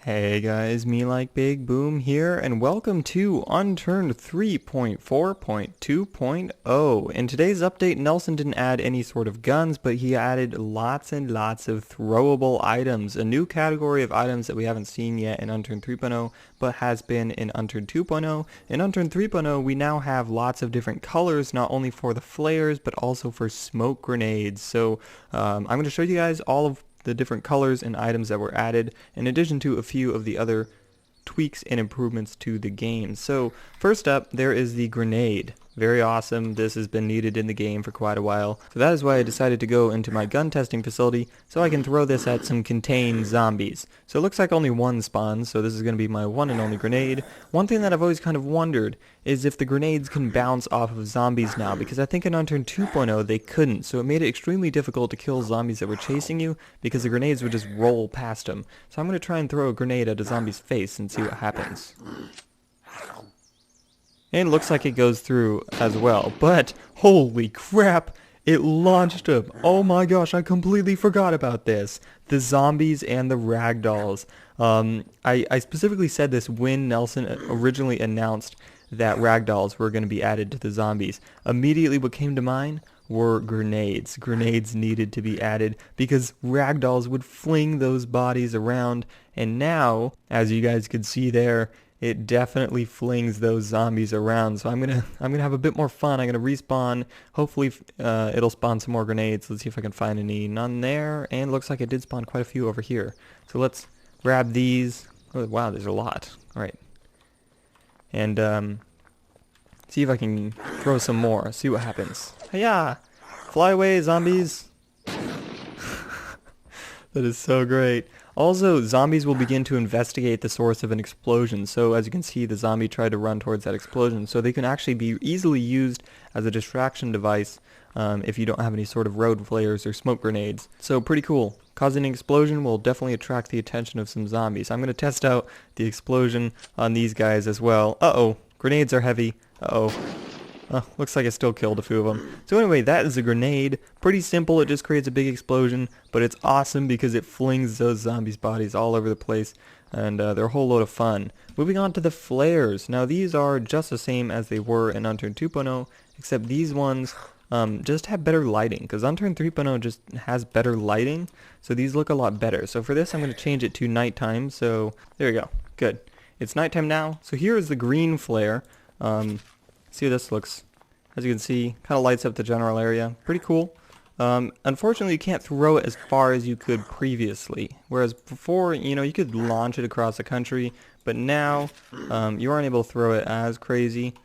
Hey guys, MeLikeBigBoom here, and welcome to Unturned 3.4.2.0. In today's update, Nelson didn't add any sort of guns, but he added lots and lots of throwable items, a new category of items that we haven't seen yet in Unturned 3.0, but has been in Unturned 2.0. In Unturned 3.0, we now have lots of different colors, not only for the flares, but also for smoke grenades. So I'm going to show you guys all of the different colors and items that were added, in addition to a few of the other tweaks and improvements to the game. So first up, there is the grenade. Very awesome. This has been needed in the game for quite a while. So that is why I decided to go into my gun testing facility so I can throw this at some contained zombies. So it looks like only one spawns, so this is going to be my one and only grenade. One thing that I've always kind of wondered is if the grenades can bounce off of zombies now, because I think in Unturned 2.0 they couldn't, so it made it extremely difficult to kill zombies that were chasing you because the grenades would just roll past them. So I'm going to try and throw a grenade at a zombie's face and see what happens. And it looks like it goes through as well, but holy crap, it launched him. Oh my gosh, I completely forgot about this. The zombies and the Ragdolls. I specifically said this when Nelson originally announced that Ragdolls were going to be added to the zombies. Immediately what came to mind were grenades. Grenades needed to be added because Ragdolls would fling those bodies around, and now, as you guys could see there, it definitely flings those zombies around. So I'm gonna have a bit more fun. I'm gonna respawn. Hopefully it'll spawn some more grenades. Let's see if I can find any. None there, and looks like it did spawn quite a few over here. So let's grab these. Oh wow, there's a lot. All right, and see if I can throw some more. See what happens. Hiya! Fly away, zombies! That is so great. Also, zombies will begin to investigate the source of an explosion. So as you can see, the zombie tried to run towards that explosion. So they can actually be easily used as a distraction device if you don't have any sort of road flares or smoke grenades. So pretty cool. Causing an explosion will definitely attract the attention of some zombies. I'm going to test out the explosion on these guys as well. Uh-oh. Grenades are heavy. Uh-oh. Looks like it still killed a few of them. So anyway, that is a grenade. Pretty simple. It just creates a big explosion, but it's awesome because it flings those zombies' bodies all over the place, and they're a whole load of fun. Moving on to the flares. Now these are just the same as they were in Unturned 2.0, except these ones just have better lighting, because Unturned 3.0 just has better lighting, so these look a lot better. So for this, I'm going to change it to nighttime. So there you go. Good. It's nighttime now. So here is the green flare. See how this looks. As you can see, kind of lights up the general area. Pretty cool. Unfortunately, you can't throw it as far as you could previously. Whereas before, you could launch it across the country. But now, you aren't able to throw it as crazy.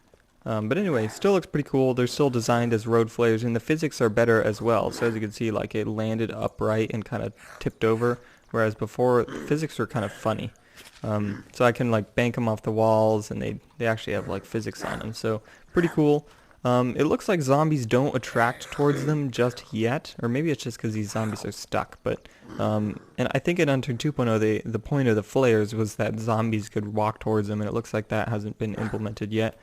But anyway, still looks pretty cool. They're still designed as road flares, and the physics are better as well. So as you can see, like it landed upright and kind of tipped over. Whereas before, the physics were kind of funny. So I can like bank them off the walls, and they actually have like physics on them. So pretty cool. It looks like zombies don't attract towards them just yet, or maybe it's just because these zombies are stuck. But and I think in Unturned 2.0, the point of the flares was that zombies could walk towards them, and it looks like that hasn't been implemented yet.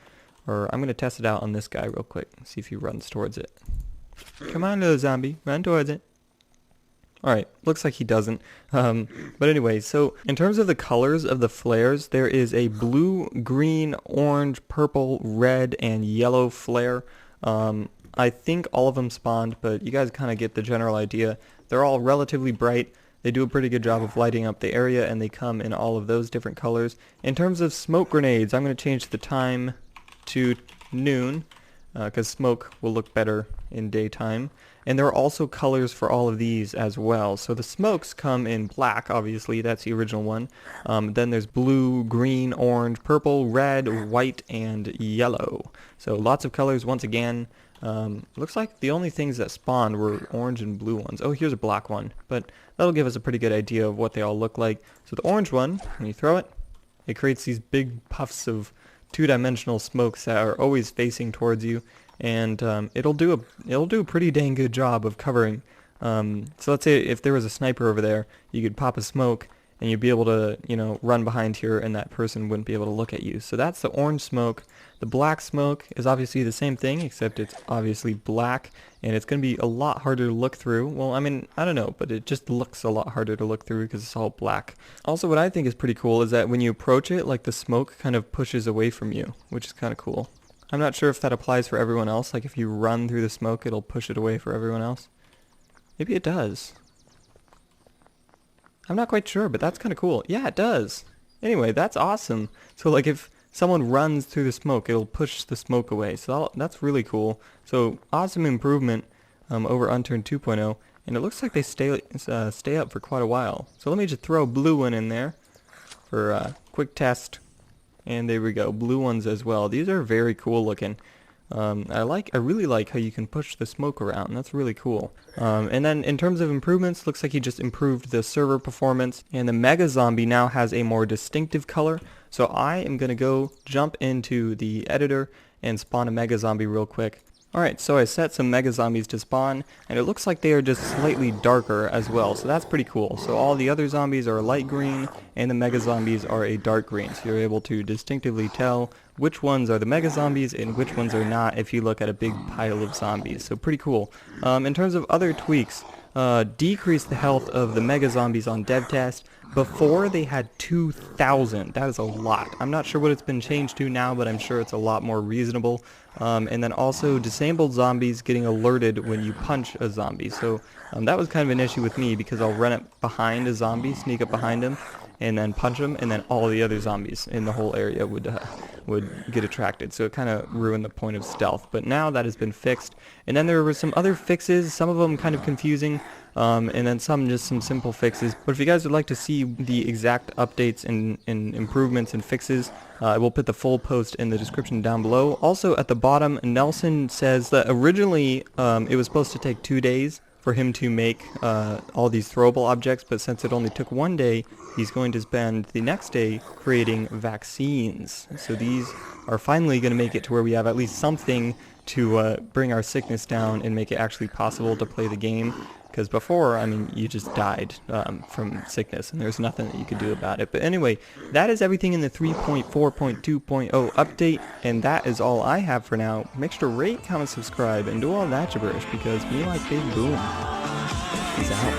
Or I'm gonna test it out on this guy real quick, see if he runs towards it. Come on, little zombie, run towards it. Alright, looks like he doesn't. But anyway, so in terms of the colors of the flares, there is a blue, green, orange, purple, red, and yellow flare. I think all of them spawned, but you guys kind of get the general idea. They're all relatively bright. They do a pretty good job of lighting up the area, and they come in all of those different colors. In terms of smoke grenades, I'm going to change the time to noon, because smoke will look better in daytime. And there are also colors for all of these as well. So the smokes come in black, obviously, that's the original one. Then there's blue, green, orange, purple, red, white, and yellow. So lots of colors once again. Looks like the only things that spawned were orange and blue ones. Oh, here's a black one, but that'll give us a pretty good idea of what they all look like. So the orange one, when you throw it, it creates these big puffs of two-dimensional smokes that are always facing towards you. And it'll do a pretty dang good job of covering. So let's say if there was a sniper over there, you could pop a smoke, and you'd be able to, you know, run behind here and that person wouldn't be able to look at you. So that's the orange smoke. The black smoke is obviously the same thing, except it's obviously black, and it's going to be a lot harder to look through. Well, I mean, I don't know, but it just looks a lot harder to look through because it's all black. Also, what I think is pretty cool is that when you approach it, like the smoke kind of pushes away from you, which is kind of cool. I'm not sure if that applies for everyone else, like if you run through the smoke, it'll push it away for everyone else. Maybe it does. I'm not quite sure, but that's kind of cool. Yeah, it does. Anyway, that's awesome. So like if someone runs through the smoke, it'll push the smoke away. So that's really cool. So awesome improvement over Unturned 2.0, and it looks like they stay up for quite a while. So let me just throw a blue one in there for a quick test, and there we go, blue ones as well. These are very cool looking. I really like how you can push the smoke around. That's really cool. And then in terms of improvements, looks like he just improved the server performance, and the Mega Zombie now has a more distinctive color. So I am going to go jump into the editor and spawn a Mega Zombie real quick. Alright, so I set some Mega Zombies to spawn, and it looks like they are just slightly darker as well, so that's pretty cool. So all the other zombies are light green, and the Mega Zombies are a dark green, so you're able to distinctively tell which ones are the Mega Zombies and which ones are not if you look at a big pile of zombies, so pretty cool. In terms of other tweaks, decrease the health of the Mega Zombies on dev test. Before they had 2,000. That is a lot. I'm not sure what it's been changed to now, but I'm sure it's a lot more reasonable. And then also disabled zombies getting alerted when you punch a zombie. So that was kind of an issue with me because I'll run up behind a zombie, sneak up behind him, and then punch him, and then all the other zombies in the whole area would get attracted. So it kind of ruined the point of stealth. But now that has been fixed. And then there were some other fixes, some of them kind of confusing, and then some just some simple fixes. But if you guys would like to see the exact updates and improvements and fixes, I will put the full post in the description down below. Also at the bottom, Nelson says that originally it was supposed to take 2 days for him to make all these throwable objects, but since it only took 1 day, he's going to spend the next day creating vaccines. So these are finally going to make it to where we have at least something to bring our sickness down and make it actually possible to play the game. Because before, I mean, you just died from sickness, and there's nothing that you could do about it. But anyway, that is everything in the 3.4.2.0 update, and that is all I have for now. Make sure to rate, comment, subscribe, and do all that gibberish, because me like Big Boom. Peace out.